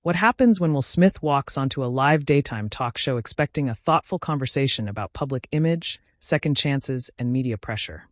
What happens when Will Smith walks onto a live daytime talk show expecting a thoughtful conversation about public image, second chances, and media pressure?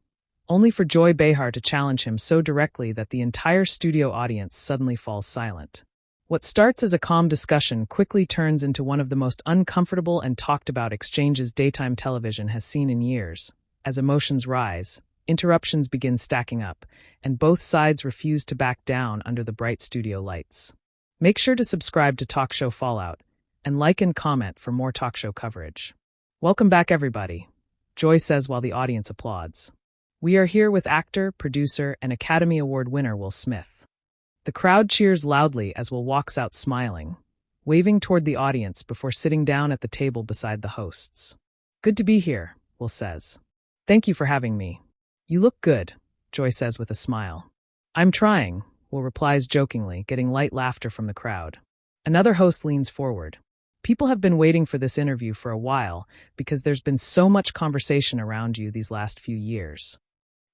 Only for Joy Behar to challenge him so directly that the entire studio audience suddenly falls silent. What starts as a calm discussion quickly turns into one of the most uncomfortable and talked-about exchanges daytime television has seen in years. As emotions rise, interruptions begin stacking up, and both sides refuse to back down under the bright studio lights. Make sure to subscribe to Talk Show Fallout, and like and comment for more talk show coverage. Welcome back, everybody, Joy says while the audience applauds. We are here with actor, producer, and Academy Award winner Will Smith. The crowd cheers loudly as Will walks out smiling, waving toward the audience before sitting down at the table beside the hosts. Good to be here, Will says. Thank you for having me. You look good, Joy says with a smile. I'm trying, Will replies jokingly, getting light laughter from the crowd. Another host leans forward. People have been waiting for this interview for a while because there's been so much conversation around you these last few years.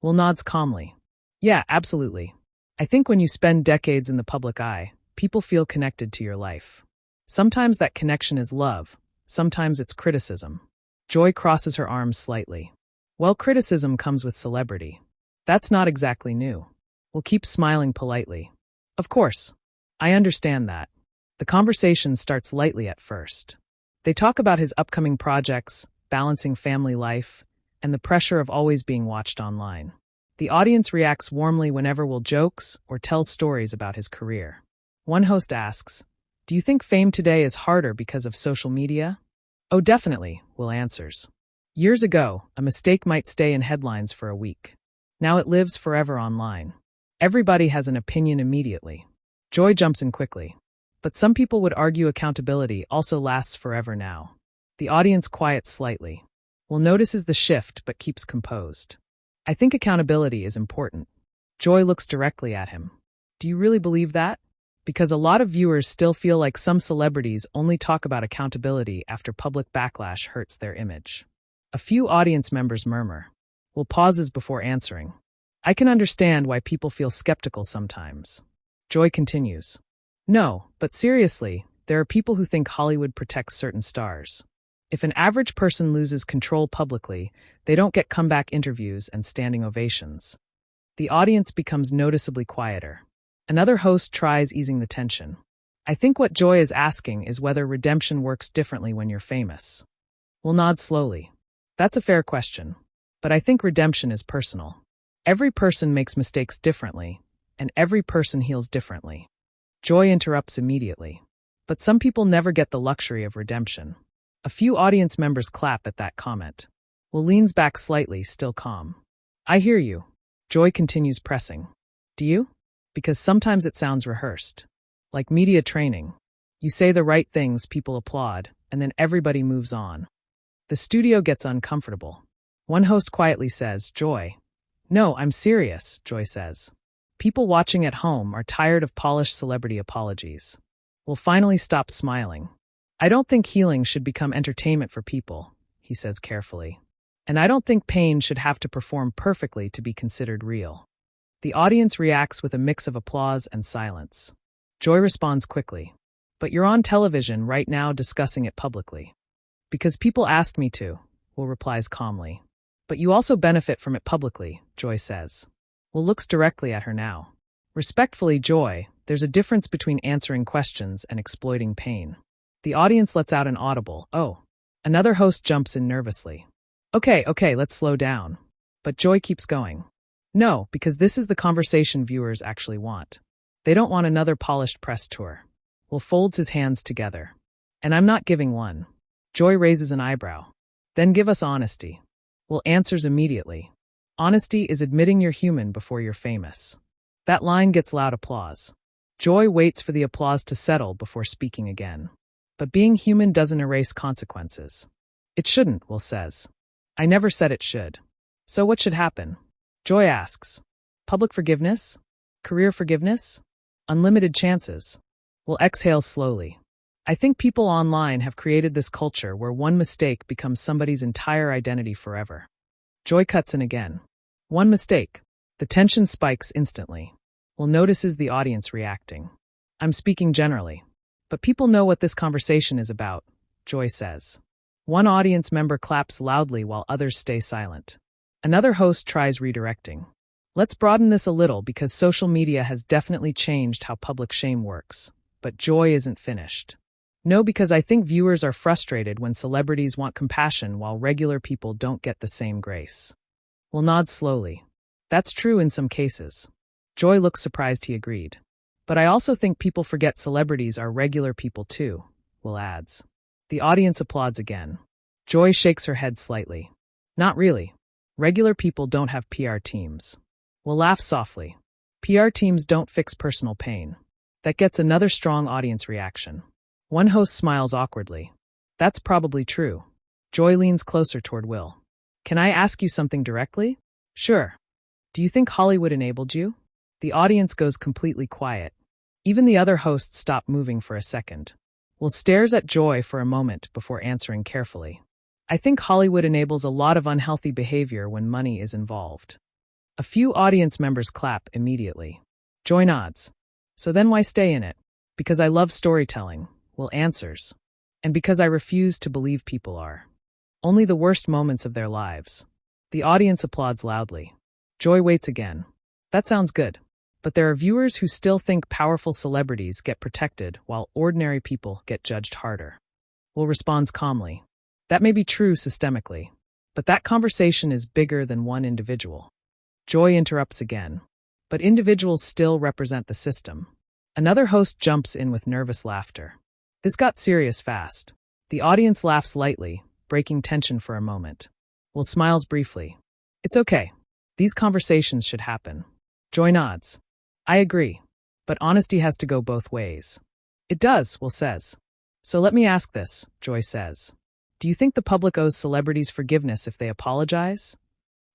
Will nods calmly. Yeah, absolutely. I think when you spend decades in the public eye, people feel connected to your life. Sometimes that connection is love, sometimes it's criticism. Joy crosses her arms slightly. Well, criticism comes with celebrity. That's not exactly new. Will keeps smiling politely. Of course. I understand that. The conversation starts lightly at first. They talk about his upcoming projects, balancing family life, and the pressure of always being watched online. The audience reacts warmly whenever Will jokes or tells stories about his career. One host asks, "Do you think fame today is harder because of social media?" "Oh, definitely," Will answers. Years ago, a mistake might stay in headlines for a week. Now it lives forever online. Everybody has an opinion immediately. Joy jumps in quickly. But some people would argue accountability also lasts forever now. The audience quiets slightly. Will notices the shift but keeps composed. I think accountability is important. Joy looks directly at him. Do you really believe that? Because a lot of viewers still feel like some celebrities only talk about accountability after public backlash hurts their image. A few audience members murmur. Will pauses before answering. I can understand why people feel skeptical sometimes. Joy continues. No, but seriously, there are people who think Hollywood protects certain stars. If an average person loses control publicly, they don't get comeback interviews and standing ovations. The audience becomes noticeably quieter. Another host tries easing the tension. I think what Joy is asking is whether redemption works differently when you're famous. Will nod slowly. That's a fair question. But I think redemption is personal. Every person makes mistakes differently, and every person heals differently. Joy interrupts immediately. But some people never get the luxury of redemption. A few audience members clap at that comment. Will leans back slightly, still calm. I hear you. Joy continues pressing. Do you? Because sometimes it sounds rehearsed. Like media training. You say the right things, people applaud, and then everybody moves on. The studio gets uncomfortable. One host quietly says, Joy. No, I'm serious, Joy says. People watching at home are tired of polished celebrity apologies. Will finally stop smiling. I don't think healing should become entertainment for people, he says carefully. And I don't think pain should have to perform perfectly to be considered real. The audience reacts with a mix of applause and silence. Joy responds quickly. But you're on television right now discussing it publicly. Because people asked me to, Will replies calmly. But you also benefit from it publicly, Joy says. Will looks directly at her now. Respectfully, Joy, there's a difference between answering questions and exploiting pain. The audience lets out an audible, oh. Another host jumps in nervously. Okay, let's slow down. But Joy keeps going. No, because this is the conversation viewers actually want. They don't want another polished press tour. Will folds his hands together. And I'm not giving one. Joy raises an eyebrow. Then give us honesty. Will answers immediately. Honesty is admitting you're human before you're famous. That line gets loud applause. Joy waits for the applause to settle before speaking again. But being human doesn't erase consequences. It shouldn't, Will says. I never said it should. So what should happen? Joy asks. Public forgiveness? Career forgiveness? Unlimited chances? Will exhales slowly. I think people online have created this culture where one mistake becomes somebody's entire identity forever. Joy cuts in again. One mistake. The tension spikes instantly. Will notices the audience reacting. I'm speaking generally. But people know what this conversation is about, Joy says. One audience member claps loudly while others stay silent. Another host tries redirecting. Let's broaden this a little because social media has definitely changed how public shame works. But Joy isn't finished. No, because I think viewers are frustrated when celebrities want compassion while regular people don't get the same grace. Will nods slowly. That's true in some cases. Joy looks surprised he agreed. But I also think people forget celebrities are regular people too, Will adds. The audience applauds again. Joy shakes her head slightly. Not really. Regular people don't have PR teams. Will laughs softly. PR teams don't fix personal pain. That gets another strong audience reaction. One host smiles awkwardly. That's probably true. Joy leans closer toward Will. Can I ask you something directly? Sure. Do you think Hollywood enabled you? The audience goes completely quiet. Even the other hosts stop moving for a second. Will stares at Joy for a moment before answering carefully. I think Hollywood enables a lot of unhealthy behavior when money is involved. A few audience members clap immediately. Joy nods. So then why stay in it? Because I love storytelling, Will answers. And because I refuse to believe people are. Only the worst moments of their lives. The audience applauds loudly. Joy waits again. That sounds good. But there are viewers who still think powerful celebrities get protected while ordinary people get judged harder. Will responds calmly. That may be true systemically, but that conversation is bigger than one individual. Joy interrupts again. But individuals still represent the system. Another host jumps in with nervous laughter. This got serious fast. The audience laughs lightly, breaking tension for a moment. Will smiles briefly. It's okay. These conversations should happen. Joy nods. I agree. But honesty has to go both ways. It does, Will says. So let me ask this, Joy says. Do you think the public owes celebrities forgiveness if they apologize?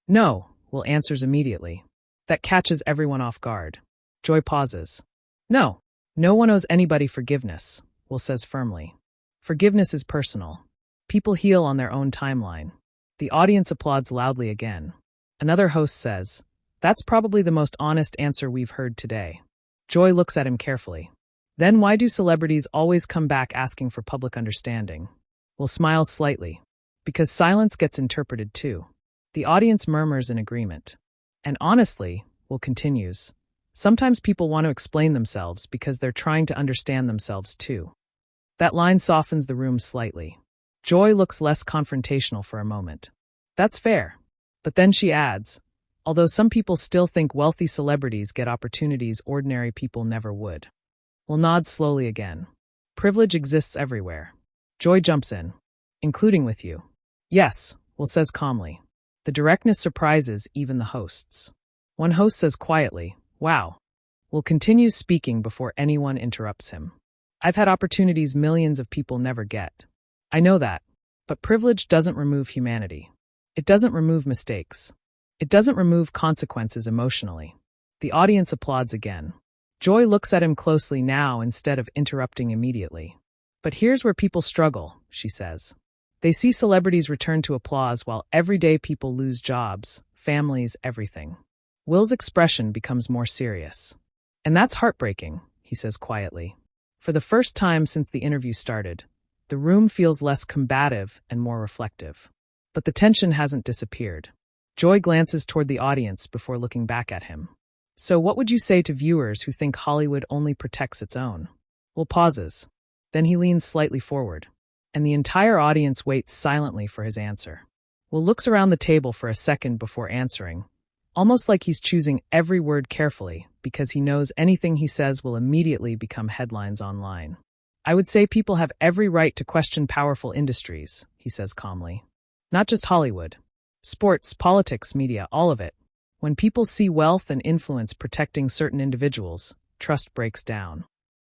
No, Will answers immediately. That catches everyone off guard. Joy pauses. No one owes anybody forgiveness, Will says firmly. Forgiveness is personal. People heal on their own timeline. The audience applauds loudly again. Another host says, that's probably the most honest answer we've heard today. Joy looks at him carefully. Then why do celebrities always come back asking for public understanding? Will smiles slightly. Because silence gets interpreted too. The audience murmurs in agreement. And honestly, Will continues, sometimes people want to explain themselves because they're trying to understand themselves too. That line softens the room slightly. Joy looks less confrontational for a moment. That's fair. But then she adds, although some people still think wealthy celebrities get opportunities ordinary people never would. Will nods slowly again. Privilege exists everywhere. Joy jumps in. Including with you. Yes, Will says calmly. The directness surprises even the hosts. One host says quietly, wow. Will continues speaking before anyone interrupts him. I've had opportunities millions of people never get. I know that. But privilege doesn't remove humanity. It doesn't remove mistakes. It doesn't remove consequences emotionally. The audience applauds again. Joy looks at him closely now instead of interrupting immediately. But here's where people struggle, she says. They see celebrities return to applause while everyday people lose jobs, families, everything. Will's expression becomes more serious. And that's heartbreaking, he says quietly. For the first time since the interview started, the room feels less combative and more reflective. But the tension hasn't disappeared. Joy glances toward the audience before looking back at him. So what would you say to viewers who think Hollywood only protects its own? Will pauses. Then he leans slightly forward. And the entire audience waits silently for his answer. Will looks around the table for a second before answering, almost like he's choosing every word carefully because he knows anything he says will immediately become headlines online. I would say people have every right to question powerful industries, he says calmly. Not just Hollywood. Sports, politics, media, all of it. When people see wealth and influence protecting certain individuals, trust breaks down.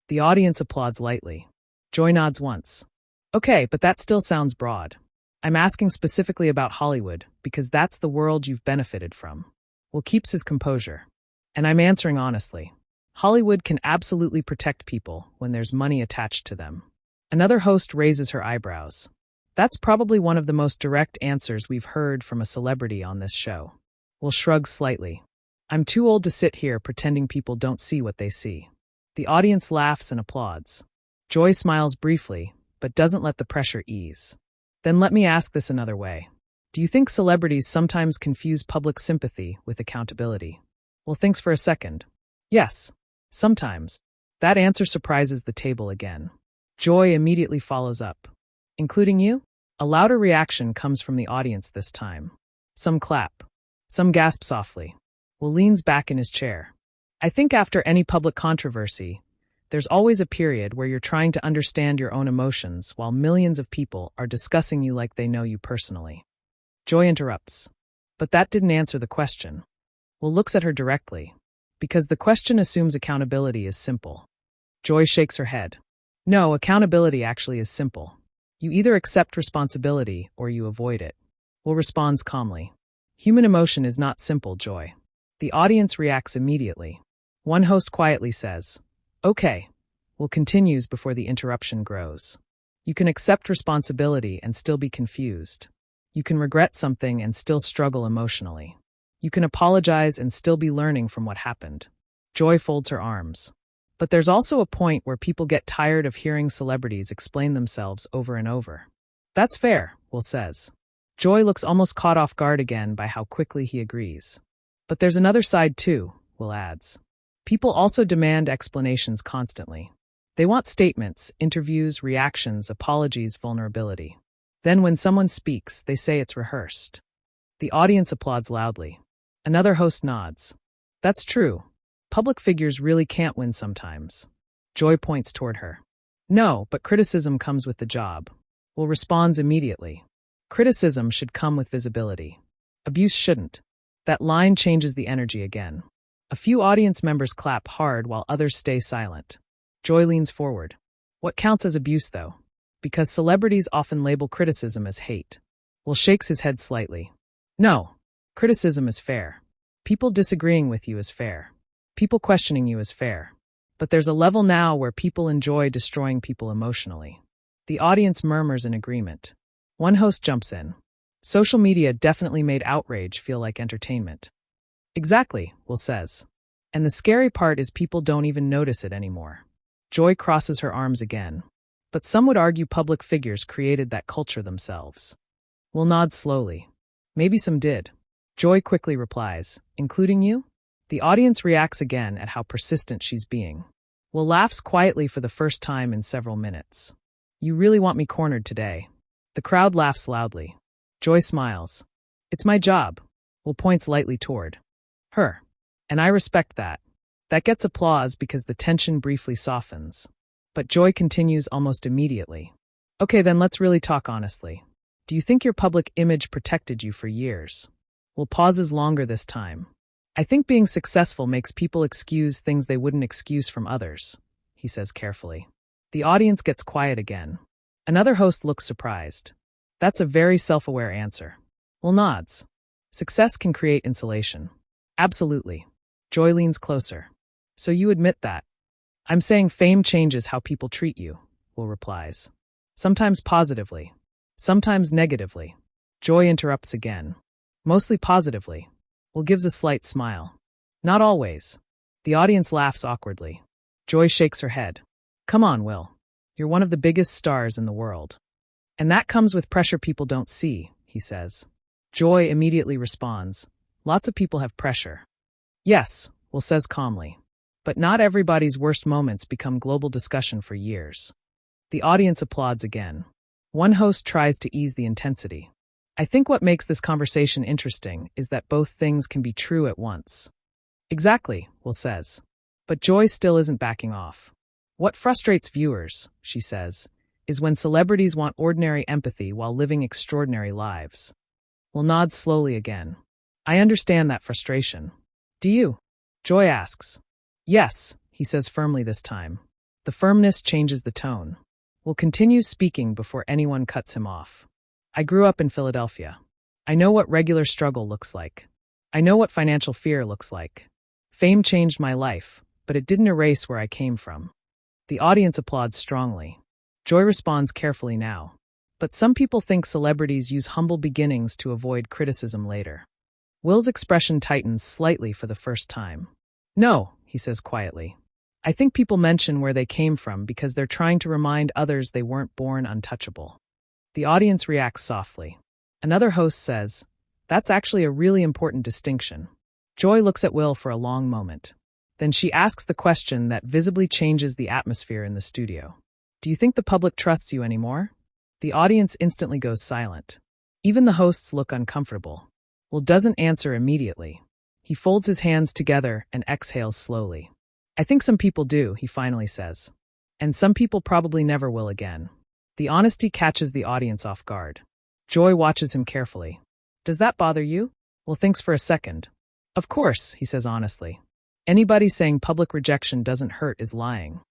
The audience applauds lightly. Joy nods once. Okay, but that still sounds broad. I'm asking specifically about Hollywood because that's the world you've benefited from. Will keeps his composure. And I'm answering honestly. Hollywood can absolutely protect people when there's money attached to them. Another host raises her eyebrows. That's probably one of the most direct answers we've heard from a celebrity on this show. Will shrugs slightly. I'm too old to sit here pretending people don't see what they see. The audience laughs and applauds. Joy smiles briefly, but doesn't let the pressure ease. Then let me ask this another way. Do you think celebrities sometimes confuse public sympathy with accountability? Well, thanks for a second. Yes, sometimes. That answer surprises the table again. Joy immediately follows up. Including you? A louder reaction comes from the audience this time. Some clap. Some gasp softly. Will leans back in his chair. I think after any public controversy, there's always a period where you're trying to understand your own emotions while millions of people are discussing you like they know you personally. Joy interrupts. But that didn't answer the question. Will looks at her directly, because the question assumes accountability is simple. Joy shakes her head. No, accountability actually is simple. You either accept responsibility or you avoid it. Will responds calmly. Human emotion is not simple, Joy. The audience reacts immediately. One host quietly says, Okay. Will continues before the interruption grows. You can accept responsibility and still be confused. You can regret something and still struggle emotionally. You can apologize and still be learning from what happened. Joy folds her arms. But there's also a point where people get tired of hearing celebrities explain themselves over and over. That's fair, Will says. Joy looks almost caught off guard again by how quickly he agrees. But there's another side too, Will adds. People also demand explanations constantly. They want statements, interviews, reactions, apologies, vulnerability. Then when someone speaks, they say it's rehearsed. The audience applauds loudly. Another host nods. That's true. Public figures really can't win sometimes. Joy points toward her. No, but criticism comes with the job. Will responds immediately. Criticism should come with visibility. Abuse shouldn't. That line changes the energy again. A few audience members clap hard while others stay silent. Joy leans forward. What counts as abuse, though? Because celebrities often label criticism as hate. Will shakes his head slightly. No, criticism is fair. People disagreeing with you is fair. People questioning you is fair. But there's a level now where people enjoy destroying people emotionally. The audience murmurs in agreement. One host jumps in. Social media definitely made outrage feel like entertainment. Exactly, Will says. And the scary part is people don't even notice it anymore. Joy crosses her arms again. But some would argue public figures created that culture themselves. Will nods slowly. Maybe some did. Joy quickly replies, including you? The audience reacts again at how persistent she's being. Will laughs quietly for the first time in several minutes. You really want me cornered today. The crowd laughs loudly. Joy smiles. It's my job. Will points lightly toward her. And I respect that. That gets applause because the tension briefly softens. But Joy continues almost immediately. Okay, then let's really talk honestly. Do you think your public image protected you for years? Will pauses longer this time. I think being successful makes people excuse things they wouldn't excuse from others, he says carefully. The audience gets quiet again. Another host looks surprised. That's a very self-aware answer. Will nods. Success can create insulation. Absolutely. Joy leans closer. So you admit that? I'm saying fame changes how people treat you, Will replies. Sometimes positively. Sometimes negatively. Joy interrupts again. Mostly positively. Will gives a slight smile. Not always. The audience laughs awkwardly. Joy shakes her head. Come on, Will. You're one of the biggest stars in the world. And that comes with pressure people don't see, he says. Joy immediately responds. Lots of people have pressure. Yes, Will says calmly. But not everybody's worst moments become global discussion for years. The audience applauds again. One host tries to ease the intensity. I think what makes this conversation interesting is that both things can be true at once. Exactly, Will says. But Joy still isn't backing off. What frustrates viewers, she says, is when celebrities want ordinary empathy while living extraordinary lives. Will nods slowly again. I understand that frustration. Do you? Joy asks. Yes, he says firmly this time. The firmness changes the tone. Will continues speaking before anyone cuts him off. I grew up in Philadelphia. I know what regular struggle looks like. I know what financial fear looks like. Fame changed my life, but it didn't erase where I came from. The audience applauds strongly. Joy responds carefully now. But some people think celebrities use humble beginnings to avoid criticism later. Will's expression tightens slightly for the first time. No, he says quietly. I think people mention where they came from because they're trying to remind others they weren't born untouchable. The audience reacts softly. Another host says, "That's actually a really important distinction." Joy looks at Will for a long moment. Then she asks the question that visibly changes the atmosphere in the studio. "Do you think the public trusts you anymore?" The audience instantly goes silent. Even the hosts look uncomfortable. Will doesn't answer immediately. He folds his hands together and exhales slowly. "I think some people do," he finally says. "And some people probably never will again." The honesty catches the audience off guard. Joy watches him carefully. "Does that bother you?" Will thinks for a second. "Of course," he says honestly. "Anybody saying public rejection doesn't hurt is lying."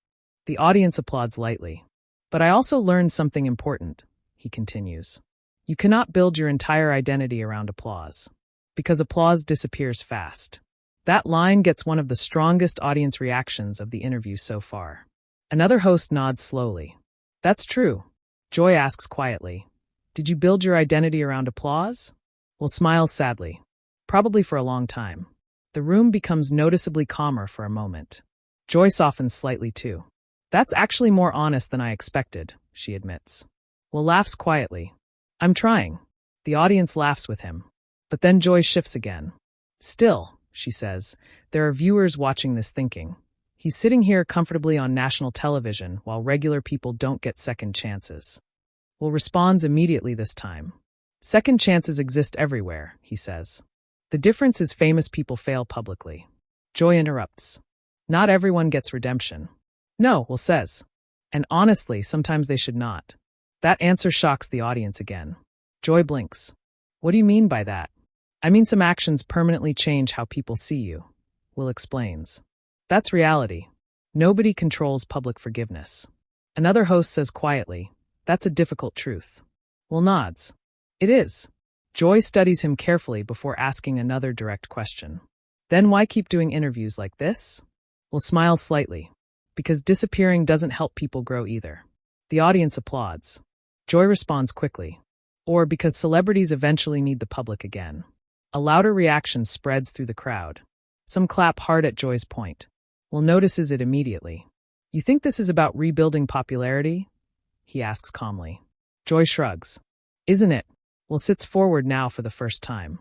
The audience applauds lightly. "But I also learned something important," he continues. "You cannot build your entire identity around applause. Because applause disappears fast." That line gets one of the strongest audience reactions of the interview so far. Another host nods slowly. "That's true." Joy asks quietly, "Did you build your identity around applause?" Will smiles sadly. "Probably for a long time." The room becomes noticeably calmer for a moment. Joy softens slightly too. "That's actually more honest than I expected," she admits. Will laughs quietly. "I'm trying." The audience laughs with him. But then Joy shifts again. "Still," she says, "there are viewers watching this thinking, he's sitting here comfortably on national television while regular people don't get second chances." Will responds immediately this time. "Second chances exist everywhere," he says. "The difference is famous people fail publicly." Joy interrupts. "Not everyone gets redemption." "No," Will says. "And honestly, sometimes they should not." That answer shocks the audience again. Joy blinks. "What do you mean by that?" "I mean some actions permanently change how people see you," Will explains. "That's reality. Nobody controls public forgiveness." Another host says quietly, "That's a difficult truth." Will nods. "It is." Joy studies him carefully before asking another direct question. "Then why keep doing interviews like this?" Will smiles slightly. "Because disappearing doesn't help people grow either." The audience applauds. Joy responds quickly. "Or because celebrities eventually need the public again." A louder reaction spreads through the crowd. Some clap hard at Joy's point. Will notices it immediately. "You think this is about rebuilding popularity?" he asks calmly. Joy shrugs. "Isn't it?" Will sits forward now for the first time.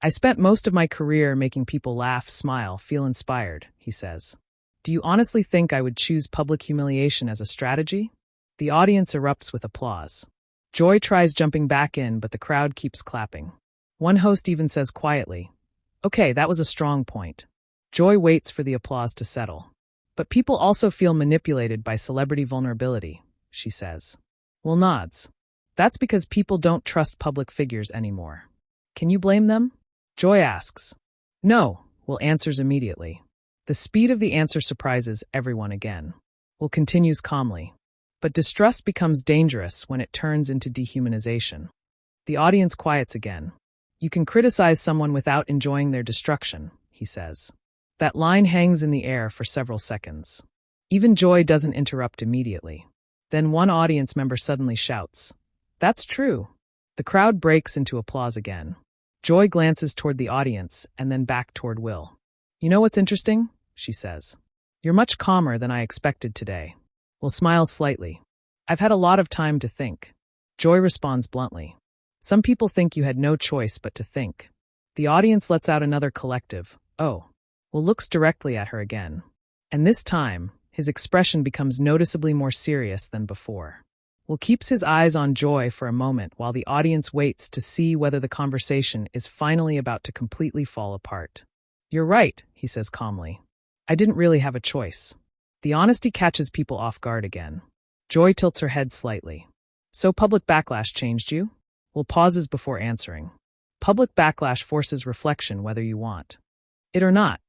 "I spent most of my career making people laugh, smile, feel inspired," he says. "Do you honestly think I would choose public humiliation as a strategy?" The audience erupts with applause. Joy tries jumping back in, but the crowd keeps clapping. One host even says quietly, "Okay, that was a strong point." Joy waits for the applause to settle. "But people also feel manipulated by celebrity vulnerability," she says. Will nods. "That's because people don't trust public figures anymore." "Can you blame them?" Joy asks. "No," Will answers immediately. The speed of the answer surprises everyone again. Will continues calmly. "But distrust becomes dangerous when it turns into dehumanization." The audience quiets again. "You can criticize someone without enjoying their destruction," he says. That line hangs in the air for several seconds. Even Joy doesn't interrupt immediately. Then one audience member suddenly shouts, "That's true." The crowd breaks into applause again. Joy glances toward the audience and then back toward Will. "You know what's interesting?" she says. "You're much calmer than I expected today." Will smiles slightly. "I've had a lot of time to think." Joy responds bluntly. "Some people think you had no choice but to think." The audience lets out another collective, "Oh." Will looks directly at her again. And this time, his expression becomes noticeably more serious than before. Will keeps his eyes on Joy for a moment while the audience waits to see whether the conversation is finally about to completely fall apart. "You're right," he says calmly. "I didn't really have a choice." The honesty catches people off guard again. Joy tilts her head slightly. "So public backlash changed you?" Will pauses before answering. "Public backlash forces reflection whether you want it or not."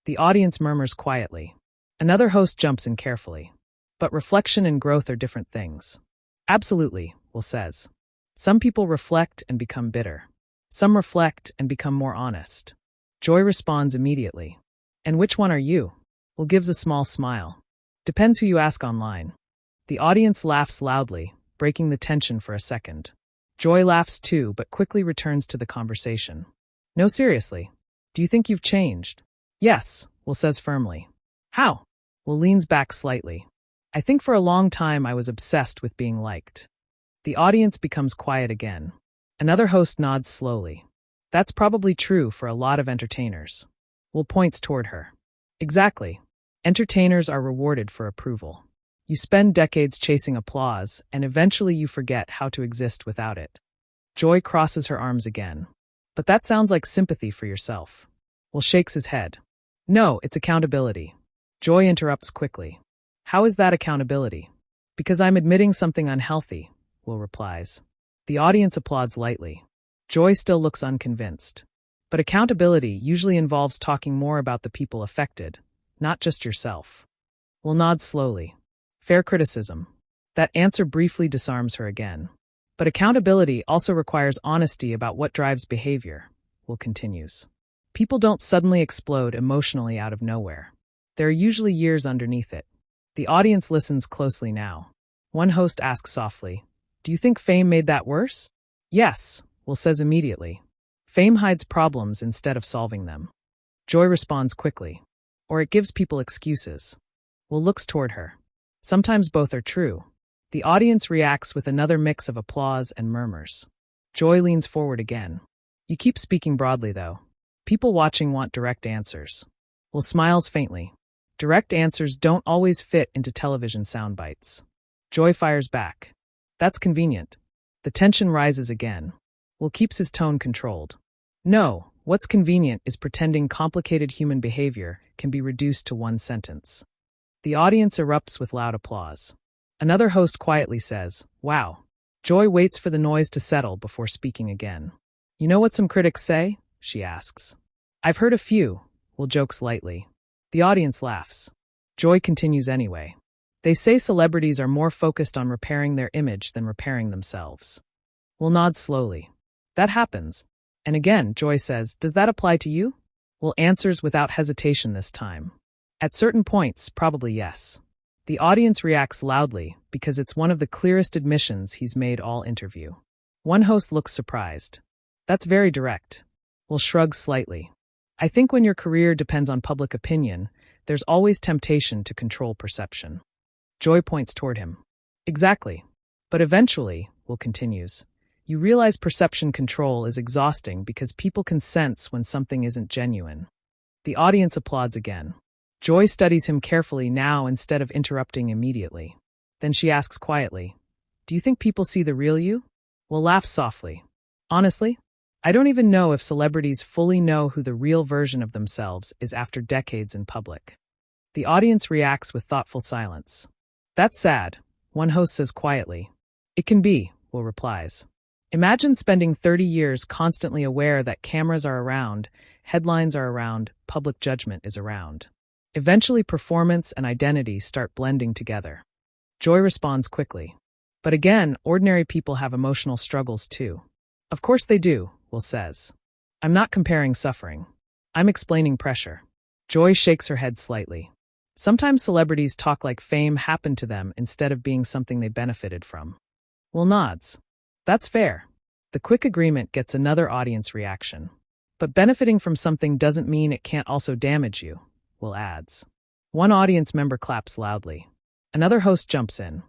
The audience murmurs quietly. Another host jumps in carefully. "But reflection and growth are different things." "Absolutely," Will says. "Some people reflect and become bitter. Some reflect and become more honest." Joy responds immediately. "And which one are you?" Will gives a small smile. "Depends who you ask online." The audience laughs loudly, breaking the tension for a second. Joy laughs too, but quickly returns to the conversation. "No, seriously. Do you think you've changed?" "Yes," Will says firmly. "How?" Will leans back slightly. I think for a long time I was obsessed with being liked. The audience becomes quiet again. Another host nods slowly. That's probably true for a lot of entertainers. Will points toward her. Exactly. Entertainers are rewarded for approval. You spend decades chasing applause, and eventually you forget how to exist without it. Joy crosses her arms again. But that sounds like sympathy for yourself. Will shakes his head. No, it's accountability. Joy interrupts quickly. How is that accountability? Because I'm admitting something unhealthy, Will replies. The audience applauds lightly. Joy still looks unconvinced. But accountability usually involves talking more about the people affected, not just yourself. Will nods slowly. Fair criticism. That answer briefly disarms her again. But accountability also requires honesty about what drives behavior, Will continues. People don't suddenly explode emotionally out of nowhere. There are usually years underneath it. The audience listens closely now. One host asks softly, "Do you think fame made that worse?" "Yes," Will says immediately. Fame hides problems instead of solving them. Joy responds quickly. Or it gives people excuses. Will looks toward her. Sometimes both are true. The audience reacts with another mix of applause and murmurs. Joy leans forward again. You keep speaking broadly, though. People watching want direct answers. Will smiles faintly. Direct answers don't always fit into television sound bites. Joy fires back. That's convenient. The tension rises again. Will keeps his tone controlled. No, what's convenient is pretending complicated human behavior can be reduced to one sentence. The audience erupts with loud applause. Another host quietly says, "Wow." Joy waits for the noise to settle before speaking again. "You know what some critics say?" she asks. "I've heard a few," Will jokes lightly. The audience laughs. Joy continues anyway. "They say celebrities are more focused on repairing their image than repairing themselves." Will nods slowly. "That happens." And again, Joy says, "Does that apply to you?" Will answers without hesitation this time. At certain points, probably yes. The audience reacts loudly because it's one of the clearest admissions he's made all interview. One host looks surprised. "That's very direct." Will shrugs slightly. "I think when your career depends on public opinion, there's always temptation to control perception." Joy points toward him. "Exactly. But eventually," Will continues, "you realize perception control is exhausting because people can sense when something isn't genuine." The audience applauds again. Joy studies him carefully now instead of interrupting immediately. Then she asks quietly, "Do you think people see the real you?" Will laughs softly. "Honestly, I don't even know if celebrities fully know who the real version of themselves is after decades in public." The audience reacts with thoughtful silence. "That's sad," one host says quietly. "It can be," Will replies. "Imagine spending 30 years constantly aware that cameras are around, headlines are around, public judgment is around. Eventually performance and identity start blending together." Joy responds quickly. "But again, ordinary people have emotional struggles too." "Of course they do," Will says. "I'm not comparing suffering. I'm explaining pressure." Joy shakes her head slightly. "Sometimes celebrities talk like fame happened to them instead of being something they benefited from." Will nods. "That's fair." The quick agreement gets another audience reaction. "But benefiting from something doesn't mean it can't also damage you," Will adds. One audience member claps loudly. Another host jumps in.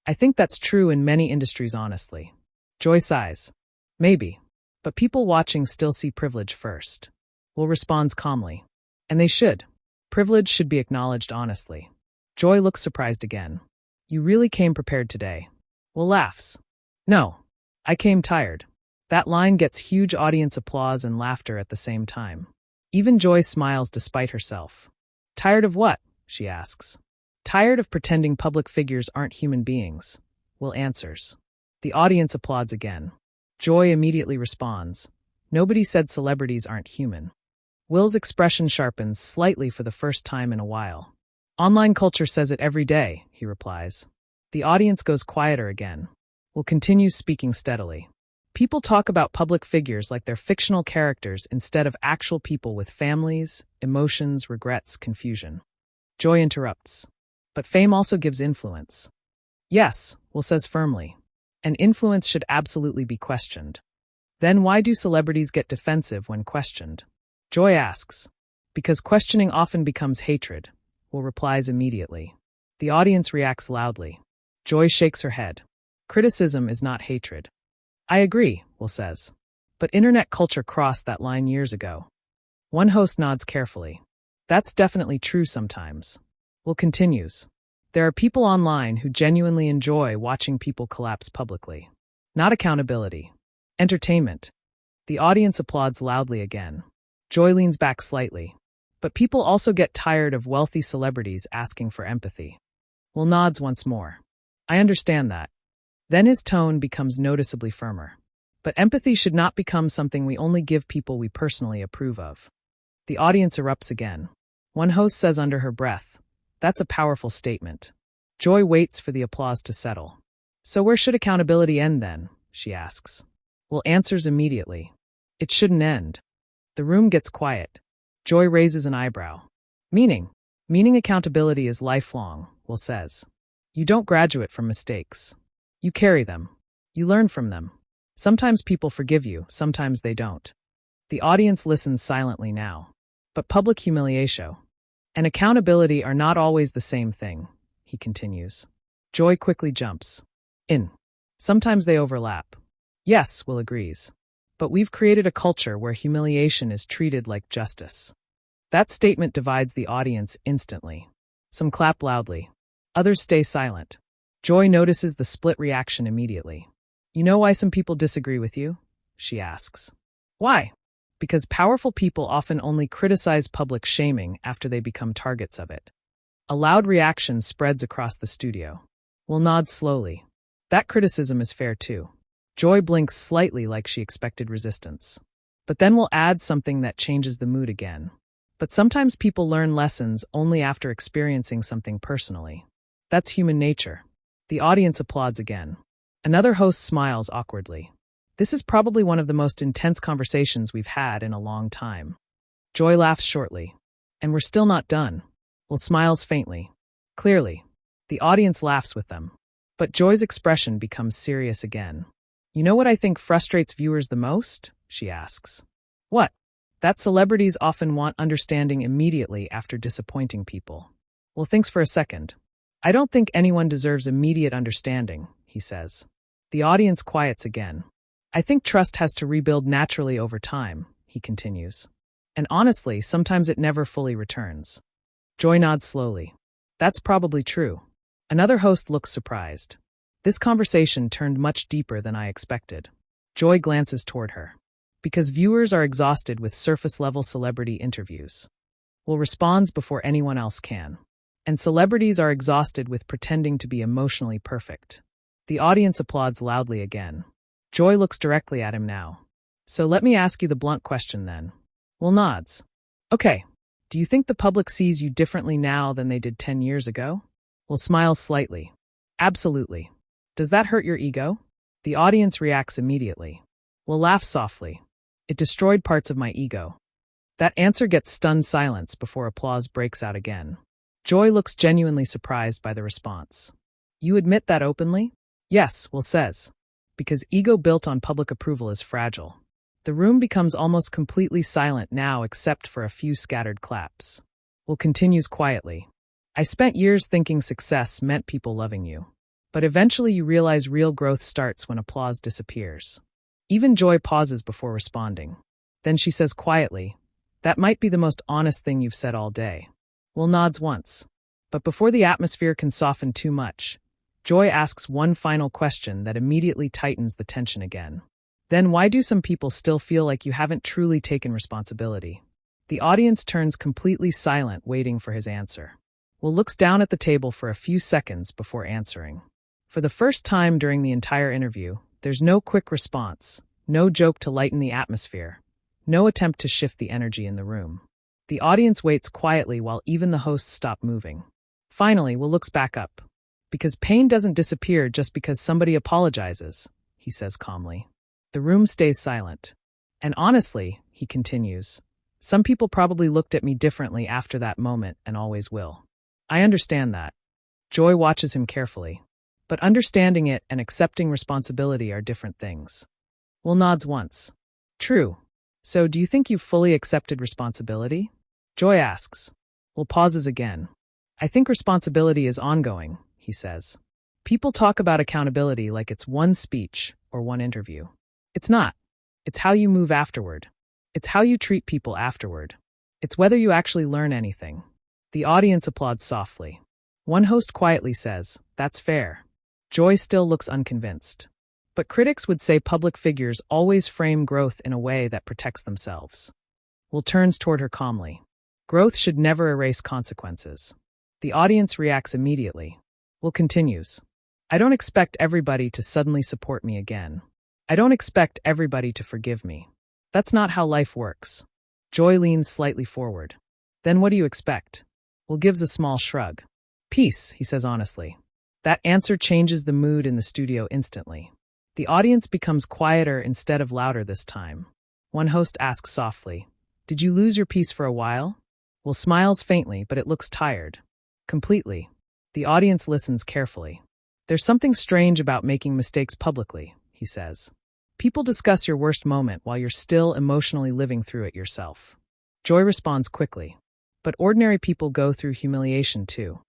"I think that's true in many industries, honestly." Joy sighs. "Maybe. But people watching still see privilege first." Will responds calmly. "And they should. Privilege should be acknowledged honestly." Joy looks surprised again. "You really came prepared today." Will laughs. "No. I came tired." That line gets huge audience applause and laughter at the same time. Even Joy smiles despite herself. "Tired of what?" she asks. "Tired of pretending public figures aren't human beings," Will answers. The audience applauds again. Joy immediately responds. "Nobody said celebrities aren't human." Will's expression sharpens slightly for the first time in a while. "Online culture says it every day," he replies. The audience goes quieter again. Will continues speaking steadily. "People talk about public figures like they're fictional characters instead of actual people with families, emotions, regrets, confusion." Joy interrupts. "But fame also gives influence." "Yes," Will says firmly. "And influence should absolutely be questioned." "Then why do celebrities get defensive when questioned?" Joy asks. "Because questioning often becomes hatred," Will replies immediately. The audience reacts loudly. Joy shakes her head. Criticism is not hatred. I agree, Will says. But internet culture crossed that line years ago. One host nods carefully. That's definitely true sometimes. Will continues. There are people online who genuinely enjoy watching people collapse publicly. Not accountability. Entertainment. The audience applauds loudly again. Joy leans back slightly. But people also get tired of wealthy celebrities asking for empathy. Will nods once more. I understand that. Then his tone becomes noticeably firmer. But empathy should not become something we only give people we personally approve of. The audience erupts again. One host says under her breath, that's a powerful statement. Joy waits for the applause to settle. So where should accountability end then? She asks. Will answers immediately. It shouldn't end. The room gets quiet. Joy raises an eyebrow. Meaning accountability is lifelong, Will says. You don't graduate from mistakes. You carry them. You learn from them. Sometimes people forgive you, sometimes they don't. The audience listens silently now. But public humiliation and accountability are not always the same thing, he continues. Joy quickly jumps in. Sometimes they overlap. Yes, Will agrees. But we've created a culture where humiliation is treated like justice. That statement divides the audience instantly. Some clap loudly. Others stay silent. Joy notices the split reaction immediately. You know why some people disagree with you? She asks. Why? Because powerful people often only criticize public shaming after they become targets of it. A loud reaction spreads across the studio. Will nods slowly. That criticism is fair too. Joy blinks slightly like she expected resistance. But then will add something that changes the mood again. But sometimes people learn lessons only after experiencing something personally. That's human nature. The audience applauds again. Another host smiles awkwardly. This is probably one of the most intense conversations we've had in a long time. Joy laughs shortly. And we're still not done. Will smiles faintly. Clearly. The audience laughs with them. But Joy's expression becomes serious again. You know what I think frustrates viewers the most? She asks. What? That celebrities often want understanding immediately after disappointing people. Will thinks for a second. I don't think anyone deserves immediate understanding, he says. The audience quiets again. I think trust has to rebuild naturally over time, he continues. And honestly, sometimes it never fully returns. Joy nods slowly. That's probably true. Another host looks surprised. This conversation turned much deeper than I expected. Joy glances toward her. Because viewers are exhausted with surface-level celebrity interviews. Will responds before anyone else can. And celebrities are exhausted with pretending to be emotionally perfect. The audience applauds loudly again. Joy looks directly at him now. So let me ask you the blunt question then. Will nods. Okay. Do you think the public sees you differently now than they did 10 years ago? Will smiles slightly. Absolutely. Does that hurt your ego? The audience reacts immediately. Will laughs softly. It destroyed parts of my ego. That answer gets stunned silence before applause breaks out again. Joy looks genuinely surprised by the response. You admit that openly? Yes, Will says. Because ego built on public approval is fragile. The room becomes almost completely silent now except for a few scattered claps. Will continues quietly. I spent years thinking success meant people loving you. But eventually you realize real growth starts when applause disappears. Even Joy pauses before responding. Then she says quietly, that might be the most honest thing you've said all day. Will nods once. But before the atmosphere can soften too much, Joy asks one final question that immediately tightens the tension again. Then why do some people still feel like you haven't truly taken responsibility? The audience turns completely silent, waiting for his answer. Will looks down at the table for a few seconds before answering. For the first time during the entire interview, there's no quick response, no joke to lighten the atmosphere, no attempt to shift the energy in the room. The audience waits quietly while even the hosts stop moving. Finally, Will looks back up. Because pain doesn't disappear just because somebody apologizes, he says calmly. The room stays silent. And honestly, he continues, some people probably looked at me differently after that moment and always will. I understand that. Joy watches him carefully. But understanding it and accepting responsibility are different things. Will nods once. True. So do you think you've fully accepted responsibility? Joy asks. Will pauses again. I think responsibility is ongoing, he says. People talk about accountability like it's one speech or one interview. It's not. It's how you move afterward. It's how you treat people afterward. It's whether you actually learn anything. The audience applauds softly. One host quietly says, "That's fair." Joy still looks unconvinced. But critics would say public figures always frame growth in a way that protects themselves. Will turns toward her calmly. Growth should never erase consequences. The audience reacts immediately. Will continues. I don't expect everybody to suddenly support me again. I don't expect everybody to forgive me. That's not how life works. Joy leans slightly forward. Then what do you expect? Will gives a small shrug. Peace, he says honestly. That answer changes the mood in the studio instantly. The audience becomes quieter instead of louder this time. One host asks softly, "Did you lose your peace for a while?" Will smiles faintly, but it looks tired. Completely. The audience listens carefully. There's something strange about making mistakes publicly, he says. People discuss your worst moment while you're still emotionally living through it yourself. Joy responds quickly. But ordinary people go through humiliation too.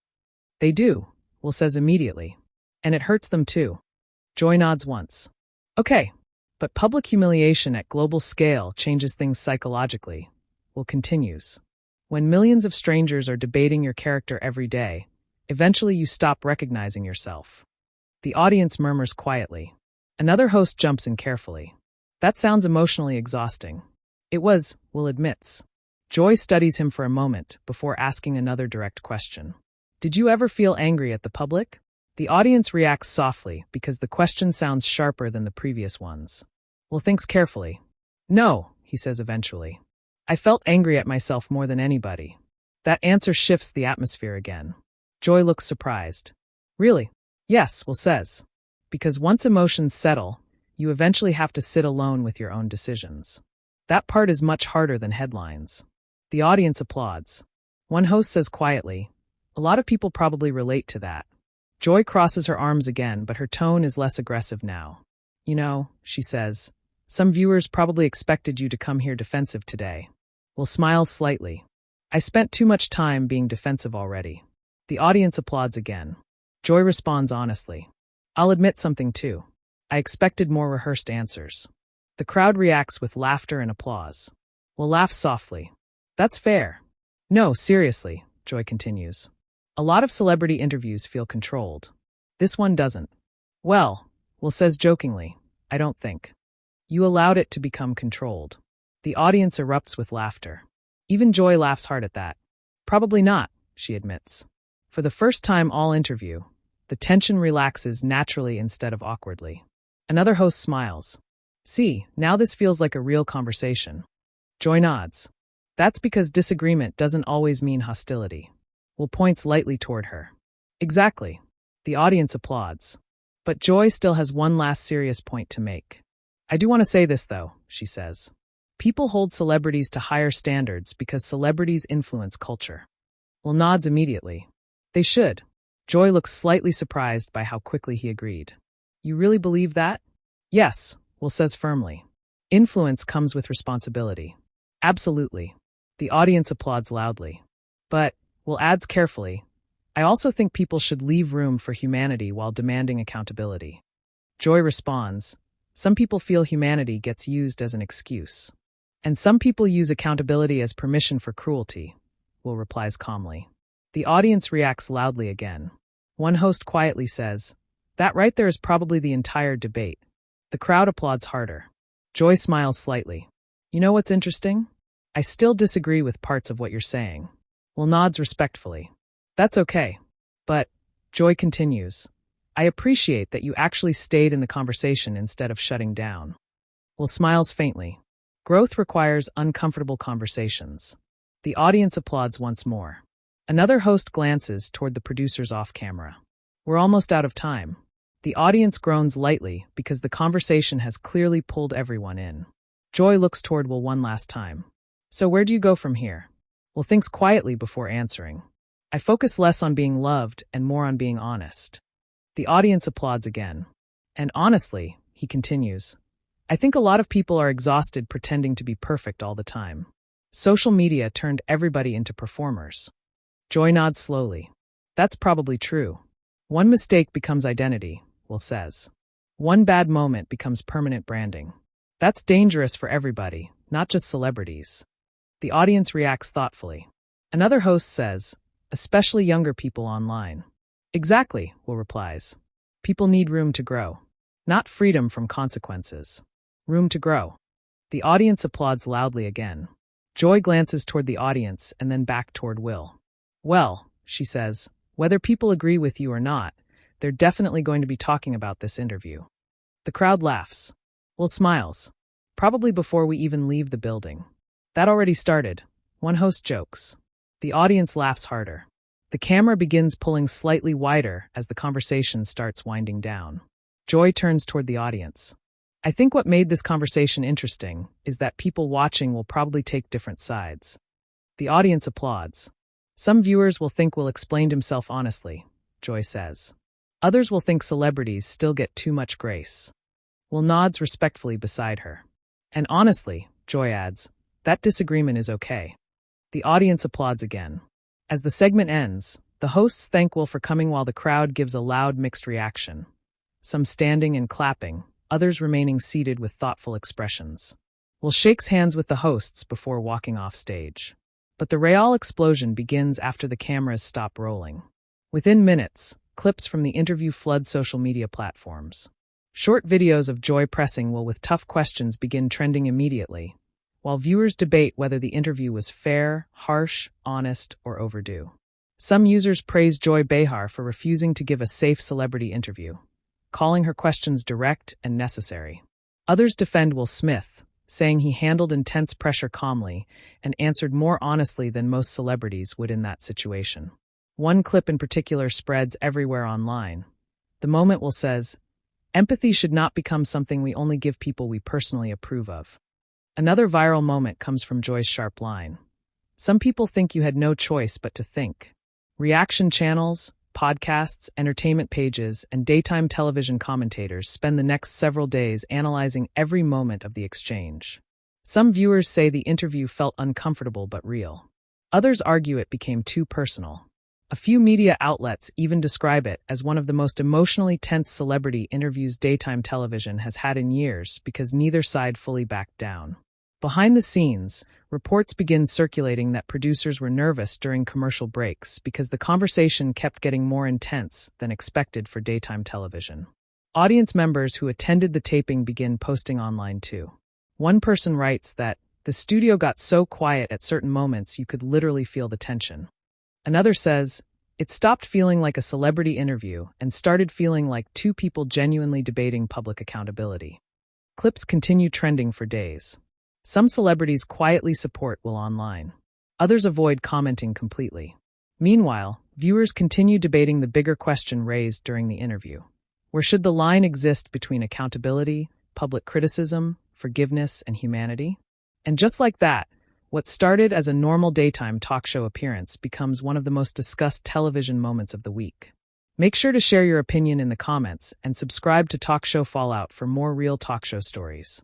They do, Will says immediately. And it hurts them too. Joy nods once. Okay, but public humiliation at global scale changes things psychologically. Will continues. When millions of strangers are debating your character every day, eventually you stop recognizing yourself. The audience murmurs quietly. Another host jumps in carefully. That sounds emotionally exhausting. It was, Will admits. Joy studies him for a moment before asking another direct question. Did you ever feel angry at the public? The audience reacts softly because the question sounds sharper than the previous ones. Will thinks carefully. No, he says eventually. I felt angry at myself more than anybody. That answer shifts the atmosphere again. Joy looks surprised. Really? Yes, Will says. Because once emotions settle, you eventually have to sit alone with your own decisions. That part is much harder than headlines. The audience applauds. One host says quietly, "A lot of people probably relate to that." Joy crosses her arms again, but her tone is less aggressive now. You know, she says, some viewers probably expected you to come here defensive today. Will smiles slightly. I spent too much time being defensive already. The audience applauds again. Joy responds honestly. I'll admit something too. I expected more rehearsed answers. The crowd reacts with laughter and applause. Will laughs softly. That's fair. No, seriously, Joy continues. A lot of celebrity interviews feel controlled. This one doesn't. Well, Will says jokingly, I don't think. You allowed it to become controlled. The audience erupts with laughter. Even Joy laughs hard at that. Probably not, she admits. For the first time all interview, the tension relaxes naturally instead of awkwardly. Another host smiles. See, now this feels like a real conversation. Joy nods. That's because disagreement doesn't always mean hostility. Will points lightly toward her. Exactly. The audience applauds. But Joy still has one last serious point to make. I do want to say this though, she says. People hold celebrities to higher standards because celebrities influence culture. Will nods immediately. They should. Joy looks slightly surprised by how quickly he agreed. You really believe that? Yes, Will says firmly. Influence comes with responsibility. Absolutely. The audience applauds loudly. But, Will adds carefully, I also think people should leave room for humanity while demanding accountability. Joy responds, some people feel humanity gets used as an excuse. And some people use accountability as permission for cruelty, Will replies calmly. The audience reacts loudly again. One host quietly says, that right there is probably the entire debate. The crowd applauds harder. Joy smiles slightly. You know what's interesting? I still disagree with parts of what you're saying. Will nods respectfully. That's okay. But, Joy continues, I appreciate that you actually stayed in the conversation instead of shutting down. Will smiles faintly. Growth requires uncomfortable conversations. The audience applauds once more. Another host glances toward the producers off camera. We're almost out of time. The audience groans lightly because the conversation has clearly pulled everyone in. Joy looks toward Will one last time. So where do you go from here? Will thinks quietly before answering. I focus less on being loved and more on being honest. The audience applauds again. And honestly, he continues, I think a lot of people are exhausted pretending to be perfect all the time. Social media turned everybody into performers. Joy nods slowly. That's probably true. One mistake becomes identity, Will says. One bad moment becomes permanent branding. That's dangerous for everybody, not just celebrities. The audience reacts thoughtfully. Another host says, especially younger people online. Exactly, Will replies. People need room to grow. Not freedom from consequences. Room to grow. The audience applauds loudly again. Joy glances toward the audience and then back toward Will. Well, she says, whether people agree with you or not, they're definitely going to be talking about this interview. The crowd laughs. Will smiles. Probably before we even leave the building. That already started. One host jokes. The audience laughs harder. The camera begins pulling slightly wider as the conversation starts winding down. Joy turns toward the audience. I think what made this conversation interesting is that people watching will probably take different sides. The audience applauds. Some viewers will think Will explained himself honestly, Joy says. Others will think celebrities still get too much grace. Will nods respectfully beside her. And honestly, Joy adds, that disagreement is okay. The audience applauds again. As the segment ends, the hosts thank Will for coming while the crowd gives a loud mixed reaction. Some standing and clapping, others remaining seated with thoughtful expressions. Will shakes hands with the hosts before walking off stage. But the real explosion begins after the cameras stop rolling. Within minutes, clips from the interview flood social media platforms. Short videos of Joy pressing Will with tough questions begin trending immediately, while viewers debate whether the interview was fair, harsh, honest, or overdue. Some users praise Joy Behar for refusing to give a safe celebrity interview, calling her questions direct and necessary. Others defend Will Smith, saying he handled intense pressure calmly and answered more honestly than most celebrities would in that situation. One clip in particular spreads everywhere online. The moment Will says, empathy should not become something we only give people we personally approve of. Another viral moment comes from Joy's sharp line. Some people think you had no choice but to think. Reaction channels, podcasts, entertainment pages, and daytime television commentators spend the next several days analyzing every moment of the exchange. Some viewers say the interview felt uncomfortable but real. Others argue it became too personal. A few media outlets even describe it as one of the most emotionally tense celebrity interviews daytime television has had in years because neither side fully backed down. Behind the scenes, reports begin circulating that producers were nervous during commercial breaks because the conversation kept getting more intense than expected for daytime television. Audience members who attended the taping begin posting online too. One person writes that the studio got so quiet at certain moments you could literally feel the tension. Another says, it stopped feeling like a celebrity interview and started feeling like two people genuinely debating public accountability. Clips continue trending for days. Some celebrities quietly support Will online. Others avoid commenting completely. Meanwhile, viewers continue debating the bigger question raised during the interview. Where should the line exist between accountability, public criticism, forgiveness, and humanity? And just like that, what started as a normal daytime talk show appearance becomes one of the most discussed television moments of the week. Make sure to share your opinion in the comments and subscribe to Talk Show Fallout for more real talk show stories.